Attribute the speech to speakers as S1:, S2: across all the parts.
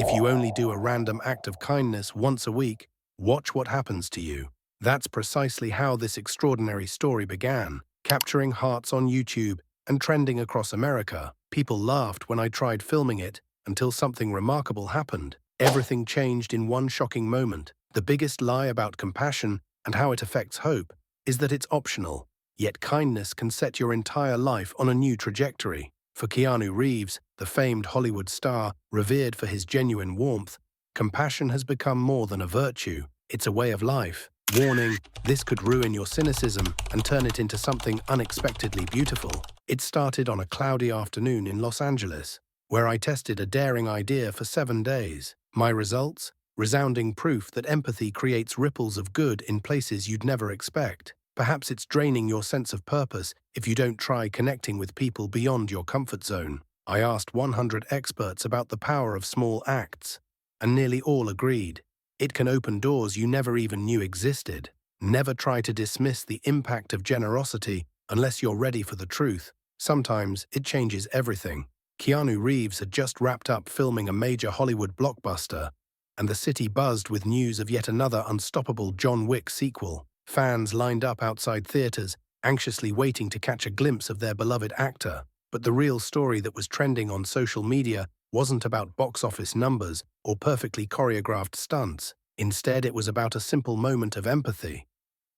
S1: If you only do a random act of kindness once a week, watch what happens to you. That's precisely how this extraordinary story began, capturing hearts on YouTube and trending across America. People laughed when I tried filming it until something remarkable happened. Everything changed in one shocking moment. The biggest lie about compassion and how it affects hope is that it's optional. Yet kindness can set your entire life on a new trajectory. For Keanu Reeves, the famed Hollywood star, revered for his genuine warmth, compassion has become more than a virtue. It's a way of life. Warning, this could ruin your cynicism and turn it into something unexpectedly beautiful. It started on a cloudy afternoon in Los Angeles, where I tested a daring idea for 7 days. My results? Resounding proof that empathy creates ripples of good in places you'd never expect. Perhaps it's draining your sense of purpose if you don't try connecting with people beyond your comfort zone. I asked 100 experts about the power of small acts, and nearly all agreed. It can open doors you never even knew existed. Never try to dismiss the impact of generosity unless you're ready for the truth. Sometimes it changes everything. Keanu Reeves had just wrapped up filming a major Hollywood blockbuster, and the city buzzed with news of yet another unstoppable John Wick sequel. Fans lined up outside theaters, anxiously waiting to catch a glimpse of their beloved actor. But the real story that was trending on social media wasn't about box office numbers or perfectly choreographed stunts. Instead, it was about a simple moment of empathy.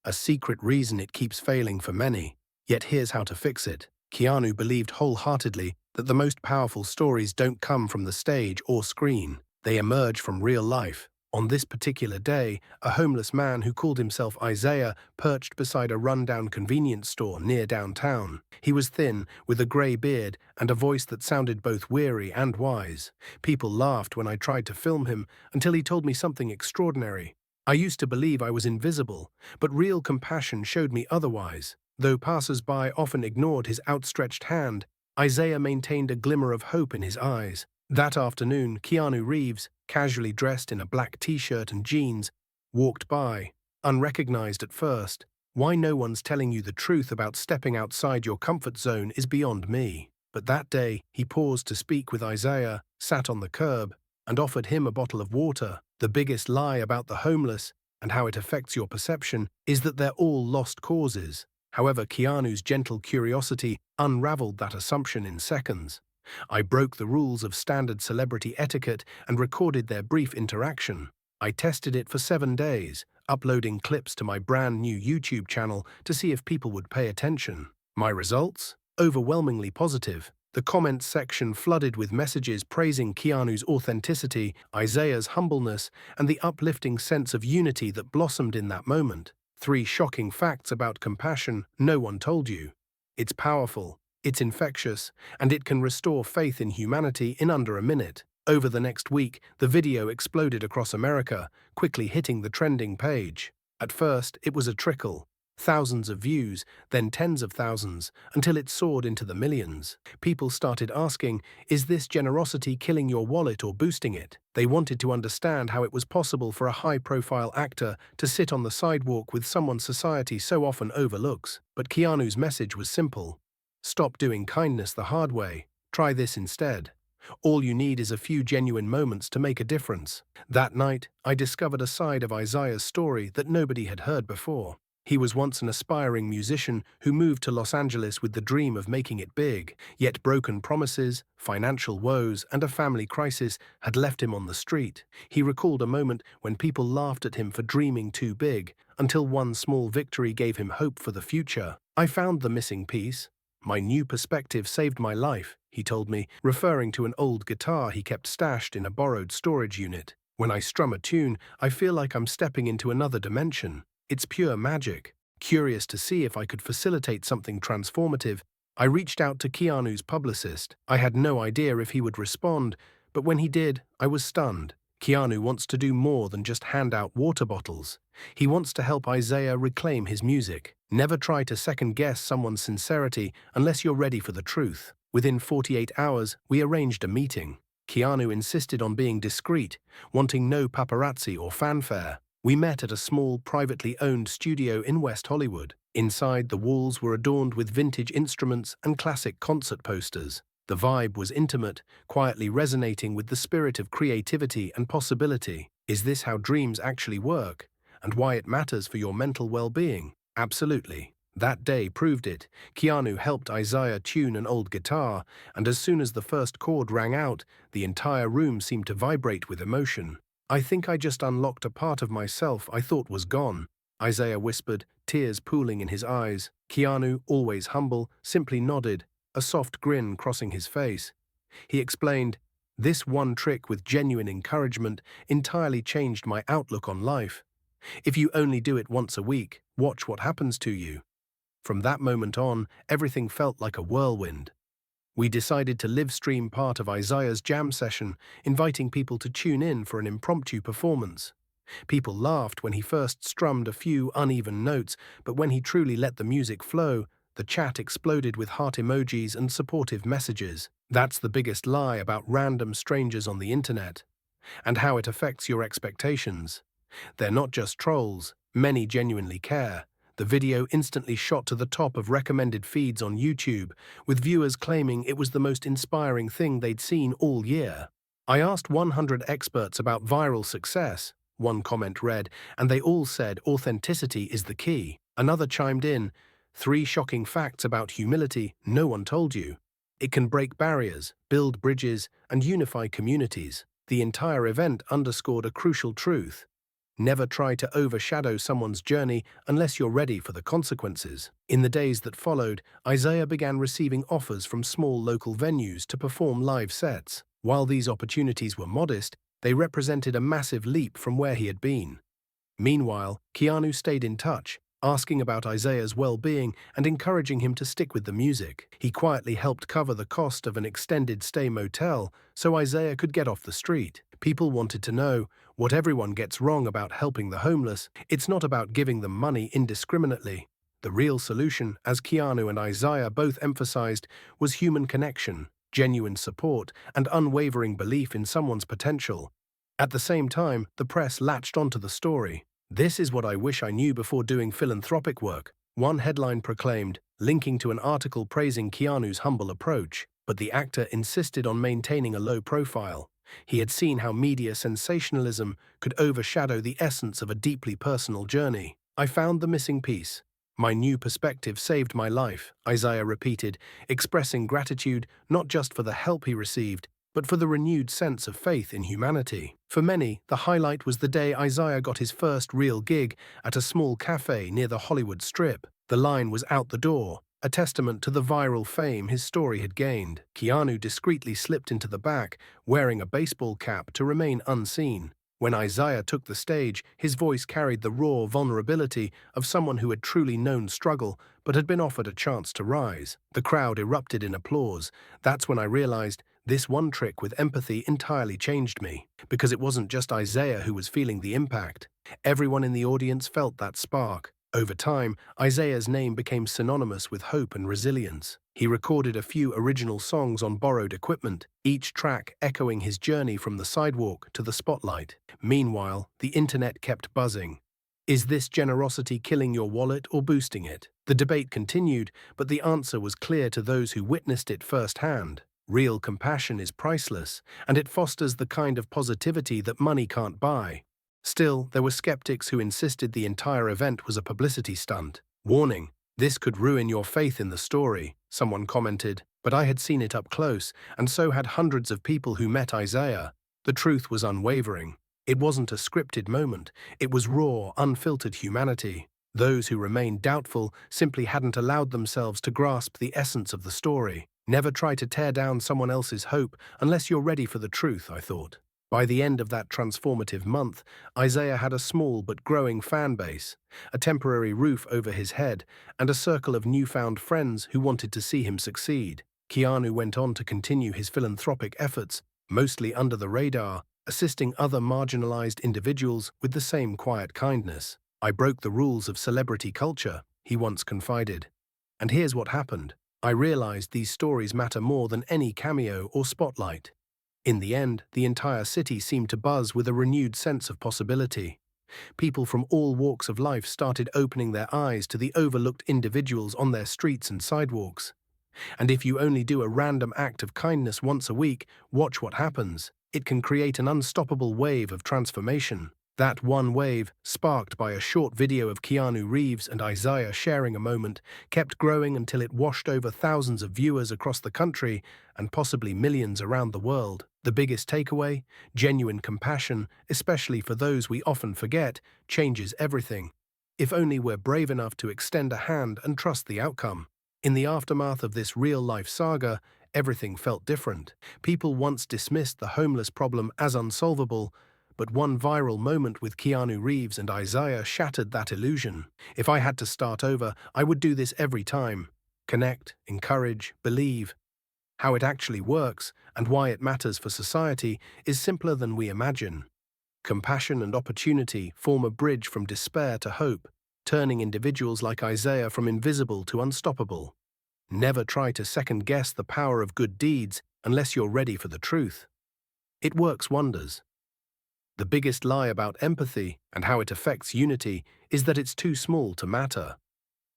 S1: A secret reason it keeps failing for many. Yet here's how to fix it. Keanu believed wholeheartedly that the most powerful stories don't come from the stage or screen. They emerge from real life. On this particular day, a homeless man who called himself Isaiah perched beside a rundown convenience store near downtown. He was thin, with a grey beard and a voice that sounded both weary and wise. People laughed when I tried to film him until he told me something extraordinary. I used to believe I was invisible, but real compassion showed me otherwise. Though passers-by often ignored his outstretched hand, Isaiah maintained a glimmer of hope in his eyes. That afternoon, Keanu Reeves, casually dressed in a black t-shirt and jeans, walked by, unrecognized at first. Why no one's telling you the truth about stepping outside your comfort zone is beyond me. But that day, he paused to speak with Isaiah, sat on the curb, and offered him a bottle of water. The biggest lie about the homeless and how it affects your perception is that they're all lost causes. However, Keanu's gentle curiosity unraveled that assumption in seconds. I broke the rules of standard celebrity etiquette and recorded their brief interaction. I tested it for 7 days, uploading clips to my brand new YouTube channel to see if people would pay attention. My results? Overwhelmingly positive. The comments section flooded with messages praising Keanu's authenticity, Isaiah's humbleness, and the uplifting sense of unity that blossomed in that moment. 3 shocking facts about compassion no one told you. It's powerful. It's infectious, and it can restore faith in humanity in under a minute. Over the next week, the video exploded across America, quickly hitting the trending page. At first, it was a trickle. Thousands of views, then tens of thousands, until it soared into the millions. People started asking, is this generosity killing your wallet or boosting it? They wanted to understand how it was possible for a high-profile actor to sit on the sidewalk with someone society so often overlooks. But Keanu's message was simple. Stop doing kindness the hard way. Try this instead. All you need is a few genuine moments to make a difference. That night, I discovered a side of Isaiah's story that nobody had heard before. He was once an aspiring musician who moved to Los Angeles with the dream of making it big, yet broken promises, financial woes, and a family crisis had left him on the street. He recalled a moment when people laughed at him for dreaming too big, until one small victory gave him hope for the future. I found the missing piece. My new perspective saved my life, he told me, referring to an old guitar he kept stashed in a borrowed storage unit. When I strum a tune, I feel like I'm stepping into another dimension. It's pure magic. Curious to see if I could facilitate something transformative, I reached out to Keanu's publicist. I had no idea if he would respond, but when he did, I was stunned. Keanu wants to do more than just hand out water bottles. He wants to help Isaiah reclaim his music. Never try to second-guess someone's sincerity unless you're ready for the truth. Within 48 hours, we arranged a meeting. Keanu insisted on being discreet, wanting no paparazzi or fanfare. We met at a small, privately owned studio in West Hollywood. Inside, the walls were adorned with vintage instruments and classic concert posters. The vibe was intimate, quietly resonating with the spirit of creativity and possibility. Is this how dreams actually work? And why it matters for your mental well-being? Absolutely. That day proved it. Keanu helped Isaiah tune an old guitar, and as soon as the first chord rang out, the entire room seemed to vibrate with emotion. I think I just unlocked a part of myself I thought was gone, Isaiah whispered, tears pooling in his eyes. Keanu, always humble, simply nodded, a soft grin crossing his face. He explained, "This one trick with genuine encouragement entirely changed my outlook on life. If you only do it once a week, watch what happens to you." From that moment on, everything felt like a whirlwind. We decided to live stream part of Isaiah's jam session, inviting people to tune in for an impromptu performance. People laughed when he first strummed a few uneven notes, but when he truly let the music flow, the chat exploded with heart emojis and supportive messages. That's the biggest lie about random strangers on the internet, and how it affects your expectations. They're not just trolls, many genuinely care. The video instantly shot to the top of recommended feeds on YouTube, with viewers claiming it was the most inspiring thing they'd seen all year. I asked 100 experts about viral success, one comment read, and they all said authenticity is the key. Another chimed in, 3 shocking facts about humility no one told you. It can break barriers, build bridges, and unify communities. The entire event underscored a crucial truth. Never try to overshadow someone's journey unless you're ready for the consequences. In the days that followed, Isaiah began receiving offers from small local venues to perform live sets. While these opportunities were modest, they represented a massive leap from where he had been. Meanwhile, Keanu stayed in touch, asking about Isaiah's well-being and encouraging him to stick with the music. He quietly helped cover the cost of an extended stay motel so Isaiah could get off the street. People wanted to know what everyone gets wrong about helping the homeless. It's not about giving them money indiscriminately. The real solution, as Keanu and Isaiah both emphasized, was human connection, genuine support, and unwavering belief in someone's potential. At the same time, the press latched onto the story. "This is what I wish I knew before doing philanthropic work," one headline proclaimed, linking to an article praising Keanu's humble approach. But the actor insisted on maintaining a low profile. He had seen how media sensationalism could overshadow the essence of a deeply personal journey. "I found the missing piece. My new perspective saved my life," Isaiah repeated, expressing gratitude not just for the help he received, but for the renewed sense of faith in humanity. For many, the highlight was the day Isaiah got his first real gig at a small cafe near the Hollywood Strip. The line was out the door, a testament to the viral fame his story had gained. Keanu discreetly slipped into the back, wearing a baseball cap to remain unseen. When Isaiah took the stage, his voice carried the raw vulnerability of someone who had truly known struggle but had been offered a chance to rise. The crowd erupted in applause. That's when I realized this one trick with empathy entirely changed me. Because it wasn't just Isaiah who was feeling the impact. Everyone in the audience felt that spark. Over time, Isaiah's name became synonymous with hope and resilience. He recorded a few original songs on borrowed equipment, each track echoing his journey from the sidewalk to the spotlight. Meanwhile, the internet kept buzzing. Is this generosity killing your wallet or boosting it? The debate continued, but the answer was clear to those who witnessed it firsthand. Real compassion is priceless, and it fosters the kind of positivity that money can't buy. Still, there were skeptics who insisted the entire event was a publicity stunt. "Warning, this could ruin your faith in the story," someone commented, but I had seen it up close, and so had hundreds of people who met Isaiah. The truth was unwavering. It wasn't a scripted moment, it was raw, unfiltered humanity. Those who remained doubtful simply hadn't allowed themselves to grasp the essence of the story. Never try to tear down someone else's hope unless you're ready for the truth, I thought. By the end of that transformative month, Isaiah had a small but growing fan base, a temporary roof over his head, and a circle of newfound friends who wanted to see him succeed. Keanu went on to continue his philanthropic efforts, mostly under the radar, assisting other marginalized individuals with the same quiet kindness. "I broke the rules of celebrity culture," he once confided. "And here's what happened. I realized these stories matter more than any cameo or spotlight." In the end, the entire city seemed to buzz with a renewed sense of possibility. People from all walks of life started opening their eyes to the overlooked individuals on their streets and sidewalks. And if you only do a random act of kindness once a week, watch what happens. It can create an unstoppable wave of transformation. That one wave, sparked by a short video of Keanu Reeves and Isaiah sharing a moment, kept growing until it washed over thousands of viewers across the country and possibly millions around the world. The biggest takeaway? Genuine compassion, especially for those we often forget, changes everything. If only we're brave enough to extend a hand and trust the outcome. In the aftermath of this real-life saga, everything felt different. People once dismissed the homeless problem as unsolvable, but one viral moment with Keanu Reeves and Isaiah shattered that illusion. If I had to start over, I would do this every time. Connect, encourage, believe. How it actually works and why it matters for society is simpler than we imagine. Compassion and opportunity form a bridge from despair to hope, turning individuals like Isaiah from invisible to unstoppable. Never try to second-guess the power of good deeds unless you're ready for the truth. It works wonders. The biggest lie about empathy and how it affects unity is that it's too small to matter.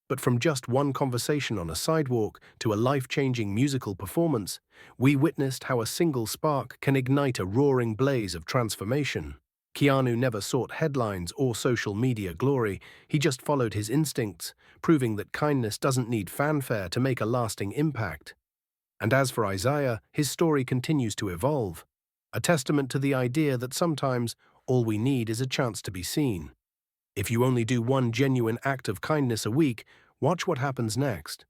S1: But from just one conversation on a sidewalk to a life-changing musical performance, we witnessed how a single spark can ignite a roaring blaze of transformation. Keanu never sought headlines or social media glory, he just followed his instincts, proving that kindness doesn't need fanfare to make a lasting impact. And as for Isaiah, his story continues to evolve, a testament to the idea that sometimes all we need is a chance to be seen. If you only do one genuine act of kindness a week, watch what happens next.